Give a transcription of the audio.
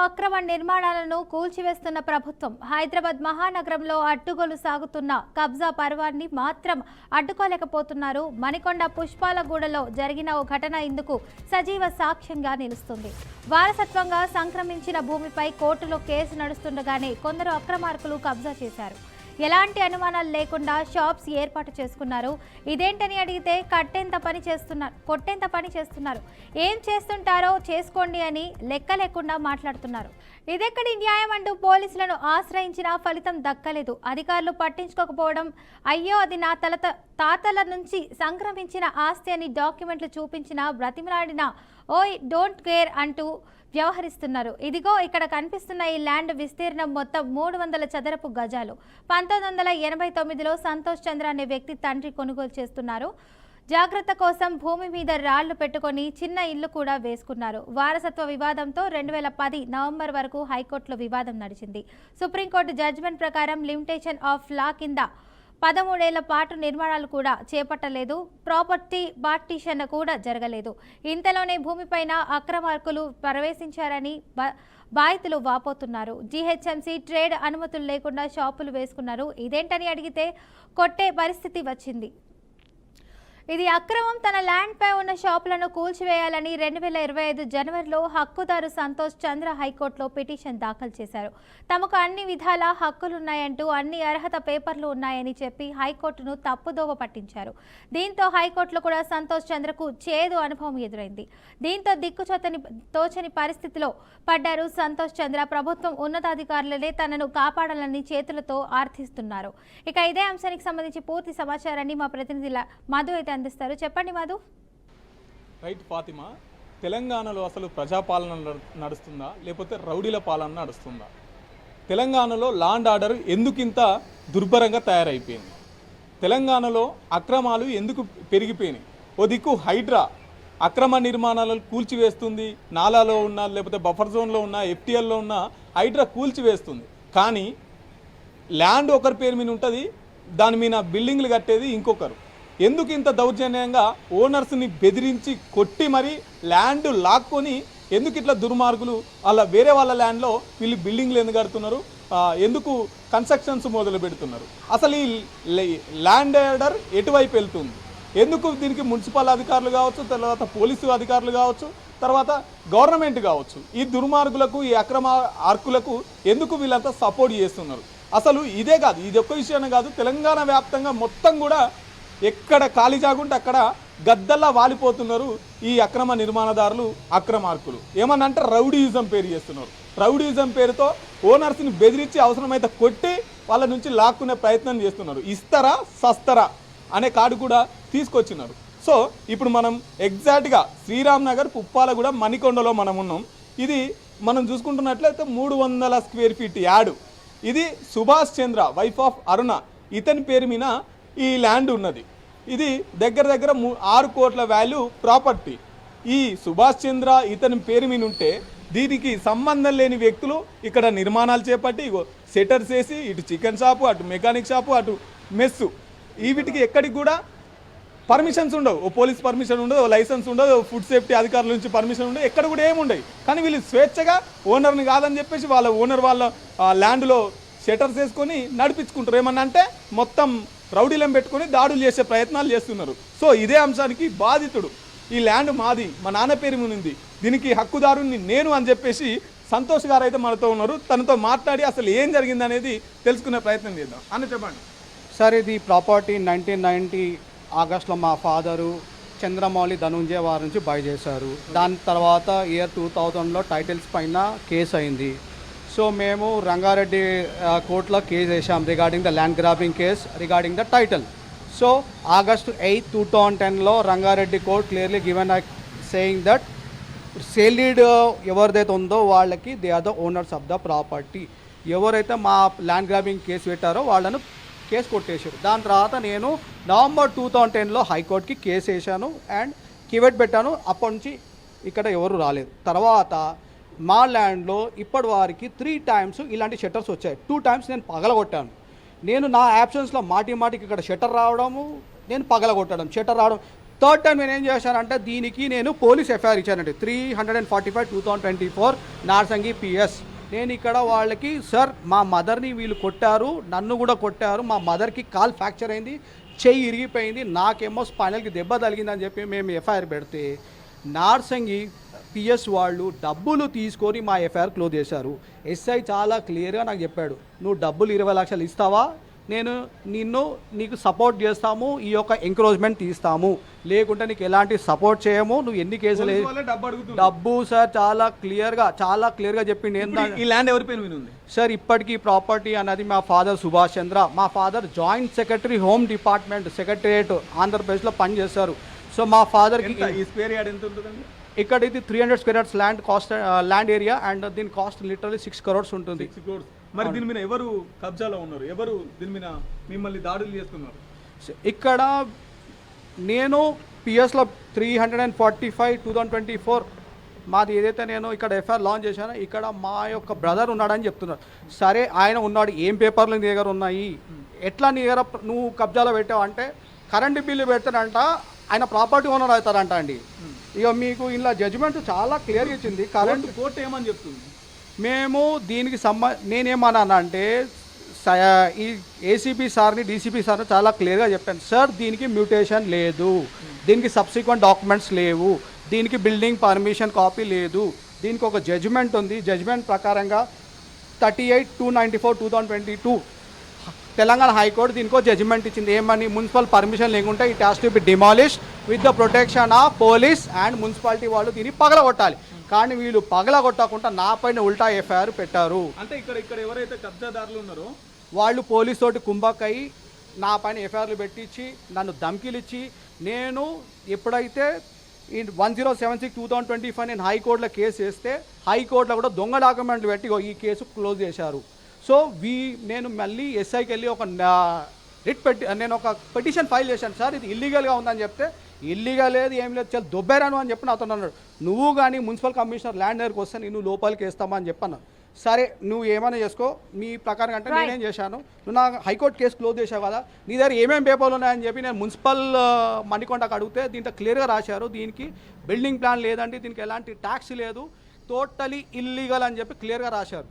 అక్రమ నిర్మాణాలను కూల్చివేస్తున్న ప్రభుత్వం హైదరాబాద్ మహానగరంలో అడ్డుగోలు సాగుతున్న కబ్జా పర్వాన్ని మాత్రం అడ్డుకోలేకపోతున్నారు. మణికొండ పుష్పాలగూడలో జరిగిన ఓ ఘటన ఇందుకు సజీవ సాక్ష్యంగా నిలుస్తుంది. వారసత్వంగా సంక్రమించిన భూమిపై కోర్టులో కేసు నడుస్తుండగానే కొందరు అక్రమార్కులు కబ్జా చేశారు. ఎలాంటి అనుమానాలు లేకుండా షాప్స్ ఏర్పాటు చేసుకున్నారు. ఇదేంటని అడిగితే కొట్టేంత పని చేస్తున్నారు, ఏం చేస్తుంటారో చేసుకోండి అని లెక్క లేకుండా మాట్లాడుతున్నారు. ఇదెక్కడి న్యాయం అంటూ పోలీసులను ఆశ్రయించినా ఫలితం దక్కలేదు. అధికారులు పట్టించుకోకపోవడం, అయ్యో అది నా తాతల నుంచి సంక్రమించిన ఆస్తి అని డాక్యుమెంట్లు చూపించినా బ్రతిమలాడినా ఓయ్ డోంట్ కేర్ అంటూ వ్యవహరిస్తున్నారు. ఇదిగో ఇక్కడ కనిపిస్తున్న ఈ ల్యాండ్ విస్తీర్ణం మొత్తం 300 చదరపు గజాలు. 1989లో సంతోష్ చంద్ర అనే వ్యక్తి తండ్రి కొనుగోలు చేస్తున్నారు. జాగ్రత్త కోసం భూమి మీద రాళ్లు పెట్టుకొని చిన్న ఇల్లు కూడా వేసుకున్నారు. వారసత్వ వివాదంతో 2010 నవంబర్ వరకు హైకోర్టులో వివాదం నడిచింది. సుప్రీంకోర్టు జడ్జిమెంట్ ప్రకారం లిమిటేషన్ ఆఫ్ లా కింద 13 ఏళ్ల పాటు నిర్మాణాలు కూడా చేపట్టలేదు. ప్రాపర్టీ పార్టీషన్ కూడా జరగలేదు. ఇంతలోనే భూమిపైన అక్రమార్కులు ప్రవేశించారని బాధితులు వాపోతున్నారు. జీహెచ్ఎంసీ ట్రేడ్ అనుమతులు లేకుండా షాపులు వేసుకున్నారు. ఇదేంటని అడిగితే కొట్టే పరిస్థితి వచ్చింది. ఇది అక్రమం. తన ల్యాండ్ పై ఉన్న షాపులను కూల్చివేయాలని 2025 జనవరిలో హక్కుదారు సంతోష్ చంద్ర హైకోర్టులో పిటిషన్ దాఖలు చేశారు. తమకు అన్ని విధాల హక్కులున్నాయంటూ అన్ని అర్హత పేపర్లు ఉన్నాయని చెప్పి హైకోర్టును తప్పుదోవ పట్టించారు. దీంతో హైకోర్టులో కూడా సంతోష్ చంద్రకు చేదు అనుభవం ఎదురైంది. దీంతో తోచని పరిస్థితిలో పడ్డారు సంతోష్ చంద్ర. ప్రభుత్వం ఉన్నతాధికారులనే తనను కాపాడాలని చేతులతో ఆర్థిస్తున్నారు. ఇక ఇదే అంశానికి సంబంధించి పూర్తి సమాచారాన్ని మా ప్రతినిధి మధు అందిస్తారు. చెప్పండి మధు. రైట్ ఫాతిమా, తెలంగాణలో అసలు ప్రజాపాలన నడుస్తుందా లేకపోతే రౌడీల పాలన నడుస్తుందా? తెలంగాణలో లా అండ్ ఆర్డర్ ఎందుకింత దుర్భరంగా తయారైపోయింది? తెలంగాణలో అక్రమాలు ఎందుకు పెరిగిపోయినాయి? ఓ దిక్కు హైడ్రా అక్రమ నిర్మాణాలను కూల్చివేస్తుంది, నాలాలో ఉన్న లేకపోతే బఫర్ జోన్లో ఉన్న ఎఫ్టీఎల్లో ఉన్న హైడ్రా కూల్చివేస్తుంది. కానీ ల్యాండ్ ఒకరి పేరు మీద ఉంటుంది, దాని మీద బిల్డింగ్లు కట్టేది ఇంకొకరు. ఎందుకు ఇంత దౌర్జన్యంగా ఓనర్స్ని బెదిరించి కొట్టి మరి ల్యాండ్ లాక్కొని ఎందుకు ఇట్లా దుర్మార్గులు అలా వేరే వాళ్ళ ల్యాండ్లో వీళ్ళు బిల్డింగ్లు ఎందుకు కడుతున్నారు, ఎందుకు కన్స్ట్రక్షన్స్ మొదలు పెడుతున్నారు? అసలు ఈ ల్యాండ్ ఆర్డర్ ఎటువైపు వెళ్తుంది? ఎందుకు దీనికి మున్సిపల్ అధికారులు కావచ్చు, తర్వాత పోలీసు అధికారులు కావచ్చు, తర్వాత గవర్నమెంట్ కావచ్చు, ఈ దుర్మార్గులకు ఈ అక్రమ ఆర్కులకు ఎందుకు వీళ్ళంతా సపోర్ట్ చేస్తున్నారు? అసలు ఇదే కాదు, ఇది ఒక్క విషయాన్ని కాదు, తెలంగాణ వ్యాప్తంగా మొత్తం కూడా ఎక్కడ ఖాళీ జాగుంటే అక్కడ గద్దల్లా వాలిపోతున్నారు ఈ అక్రమ నిర్మాణదారులు, అక్రమార్కులు. ఏమన్నా అంటే రౌడీయిజం పేరు చేస్తున్నారు. రౌడీయిజం పేరుతో ఓనర్స్ని బెదిరించి అవసరమైతే కొట్టి వాళ్ళ నుంచి లాక్కునే ప్రయత్నం చేస్తున్నారు. ఇస్తారా సస్తరా అనే కార్డు కూడా తీసుకొచ్చినారు. సో ఇప్పుడు మనం ఎగ్జాక్ట్గా శ్రీరామ్ నగర్ పుప్పాలగూడ మణికొండలో మనం ఉన్నాం. ఇది మనం చూసుకుంటున్నట్లయితే 300 స్క్వేర్ ఫీట్ యార్డు. ఇది సుభాష్ చంద్ర వైఫ్ ఆఫ్ అరుణ, ఇతని పేరు మీద ఈ ల్యాండ్ ఉన్నది. ఇది దగ్గర 6 కోట్ల వాల్యూ ప్రాపర్టీ. ఈ సుభాష్ చంద్ర ఇతని పేరు మీద ఉంటే దీనికి సంబంధం లేని వ్యక్తులు ఇక్కడ నిర్మాణాలు చేపట్టి ఇగో సెటర్స్ వేసి ఇటు చికెన్ షాపు, అటు మెకానిక్ షాపు, అటు మెస్సు, ఈ వీటికి ఎక్కడికి కూడా పర్మిషన్స్ ఉండవు. ఓ పోలీస్ పర్మిషన్ ఉండదు, ఓ లైసెన్స్ ఉండదు, ఫుడ్ సేఫ్టీ అధికారుల నుంచి పర్మిషన్ ఉండదు, ఎక్కడ కూడా ఏముండవు. కానీ వీళ్ళు స్వేచ్ఛగా ఓనర్ని కాదని చెప్పేసి వాళ్ళ ఓనర్ వాళ్ళ ల్యాండ్లో షటర్స్ వేసుకొని నడిపించుకుంటారు. ఏమన్నా అంటే మొత్తం రౌడీలను పెట్టుకొని దాడులు చేసే ప్రయత్నాలు చేస్తున్నారు. సో ఇదే అంశానికి బాధితుడు ఈ ల్యాండ్ మాది, మా నాన్న పేరు ఉంది, దీనికి హక్కుదారుని నేను అని చెప్పేసి సంతోష్ గారు అయితే మనతో ఉన్నారు. తనతో మాట్లాడి అసలు ఏం జరిగింది అనేది తెలుసుకునే ప్రయత్నం చేద్దాం. అని చెప్పండి సార్. ఇది ప్రాపర్టీ 1990 ఆగస్టులో మా ఫాదరు చంద్రమౌళి ధనుంజయ వారి నుంచి బై చేశారు. దాని తర్వాత ఇయర్ 2000లో టైటిల్స్ పైన కేసు అయింది. సో మేము రంగారెడ్డి కోర్టులో కేసు వేసాం regarding the land grabbing case regarding the title. So August 8, 2010లో Rangareddy court clearly given saying that sale deed ఎవరిదైతే ఉందో వాళ్ళకి they are the owners of the property. ఎవరైతే మా ల్యాండ్ గ్రాబింగ్ కేసు పెట్టారో వాళ్ళను కేసు కొట్టేశారు. దాని తర్వాత నేను నవంబర్ 2010లో హైకోర్టుకి కేసు వేసాను అండ్ కివెట్ పెట్టాను. అప్పటి నుంచి ఇక్కడ ఎవరు రాలేదు. తర్వాత మా ల్యాండ్లో ఇప్పటి వారికి 3 times ఇలాంటి షట్టర్స్ వచ్చాయి. 2 times నేను పగలగొట్టాను. నేను నా యాబ్సెన్స్లో మాటికి ఇక్కడ షట్టర్ రావడము, నేను పగలగొట్టడం, షట్టర్ రావడం. థర్డ్ టైం నేను ఏం చేశానంటే దీనికి నేను పోలీస్ ఎఫ్ఐఆర్ ఇచ్చానండి 345/2024 నార్సంగి పిఎస్. నేను ఇక్కడ వాళ్ళకి సార్ మా మదర్ని వీళ్ళు కొట్టారు, నన్ను కూడా కొట్టారు, మా మదర్కి కాల్ ఫ్రాక్చర్ అయింది, చెయ్యి ఇరిగిపోయింది, నాకేమో స్పైనల్కి దెబ్బ తగిలిందని చెప్పి మేము ఎఫ్ఐఆర్ పెడితే నార్సంగి పిఎస్ వాళ్ళు డబ్బులు తీసుకొని మా ఎఫ్ఐఆర్ క్లోజ్ చేశారు. ఎస్ఐ చాలా క్లియర్గా నాకు చెప్పాడు, నువ్వు డబ్బులు 20 లక్షలు ఇస్తావా, నీకు సపోర్ట్ చేస్తాము, ఈ యొక్క ఎంకరేజ్మెంట్ తీస్తాము, లేకుంటే నీకు ఎలాంటి సపోర్ట్ చేయము, నువ్వు ఎన్ని కేసులు డబ్బు సార్ చాలా క్లియర్గా చెప్పింది. ఈ ల్యాండ్ ఎవరి పేరు మీద ఉంది సార్? ఇప్పటికీ ప్రాపర్టీ అన్నది మా ఫాదర్ సుభాష్ చంద్ర, మా father joint secretary home department secretariat ఆంధ్రప్రదేశ్లో పనిచేస్తారు. సో మా ఫాదర్కి ఈ స్క్వేర్ యార్డ్ ఎంత ఉంటుందండి? ఇక్కడ ఇది 300 square yards land area and దీని కాస్ట్ లిటరలీ 6 crores ఉంటుంది. 6 crores. మరి దీని మీద ఎవరు కబ్జాలో ఉన్నారు, ఎవరు దీని మీద మిమ్మల్ని దాడులు చేస్తున్నారు? ఇక్కడ నేను పిఎస్లో 345/2024 మాది ఏదైతే నేను ఇక్కడ ఎఫ్ఐఆర్ లాంచ్ చేశానో ఇక్కడ మా యొక్క బ్రదర్ ఉన్నాడని చెప్తున్నారు. సరే ఆయన ఉన్నాడు, ఏం పేపర్లు నీ దగ్గర ఉన్నాయి, ఎట్లా నీ దగ్గర నువ్వు కబ్జాలో పెట్టావు అంటే కరెంటు బిల్లు పెడతానంట, ఆయన ప్రాపర్టీ ఓనర్ అవుతారంట అండి. ఇక మీకు ఇలా జడ్జిమెంట్ చాలా క్లియర్గా ఇచ్చింది. కరెంట్ కోర్టు ఏమని చెప్తుంది? మేము దీనికి నేనేమన్నా అంటే ఈ ఏసీపీ సార్ని డీసీపీ సార్ని చాలా క్లియర్గా చెప్పాను, సార్ దీనికి మ్యూటేషన్ లేదు, దీనికి సబ్సిక్వెంట్ డాక్యుమెంట్స్ లేవు, దీనికి బిల్డింగ్ పర్మిషన్ కాపీ లేదు, దీనికి ఒక జడ్జిమెంట్ ఉంది, జడ్జిమెంట్ ప్రకారంగా 38/294/2022 తెలంగాణ హైకోర్టు దీనికో జడ్జిమెంట్ ఇచ్చింది. ఏమని? మున్సిపల్ పర్మిషన్ లేకుంటే it has to be demolish with the protection of police and municipality వాళ్ళు దీన్ని పగలగొట్టాలి. కానీ వీళ్ళు పగలగొట్టకుండా నా పైన ఉల్టా ఎఫ్ఐఆర్ పెట్టారు. అంటే ఇక్కడ ఎవరైతే కబ్జాదారులు ఉన్నారో వాళ్ళు పోలీస్ తోటి కుంభక్కయి నా పైన ఎఫ్ఐఆర్లు పెట్టించి నన్ను ధమ్కీలు ఇచ్చి, నేను ఎప్పుడైతే ఈ 1076/2025 నేను హైకోర్టులో కేసు వేస్తే హైకోర్టులో కూడా దొంగ డాక్యుమెంట్లు పెట్టి ఈ కేసు క్లోజ్ చేశారు. సో నేను మళ్ళీ ఎస్ఐకి వెళ్ళి నేను ఒక పిటిషన్ ఫైల్ చేశాను, సార్ ఇది ఇల్లీగల్గా ఉందని చెప్తే ఇల్లీగల్ లేదు ఏం లేదు చాలా దొబ్బేరాను అని చెప్పి నాతో అన్నాడు, నువ్వు కానీ మున్సిపల్ కమిషనర్ ల్యాండ్ దగ్గరికి వస్తే నేను లోపలికి వేస్తామా అని చెప్పాను. సరే నువ్వు ఏమైనా చేసుకో మీ ప్రకారం అంటే నేనేం చేశాను, నువ్వు నా హైకోర్టు కేసు క్లోజ్ చేసావు కదా, నీ దగ్గర ఏమేమి పేపర్లు ఉన్నాయని చెప్పి నేను మున్సిపల్ మణికొండకు అడిగితే దీంట్లో క్లియర్గా రాశారు, దీనికి బిల్డింగ్ ప్లాన్ లేదండి, దీనికి ఎలాంటి ట్యాక్స్ లేదు, టోటలీ ఇల్లీగల్ అని చెప్పి క్లియర్గా రాశారు.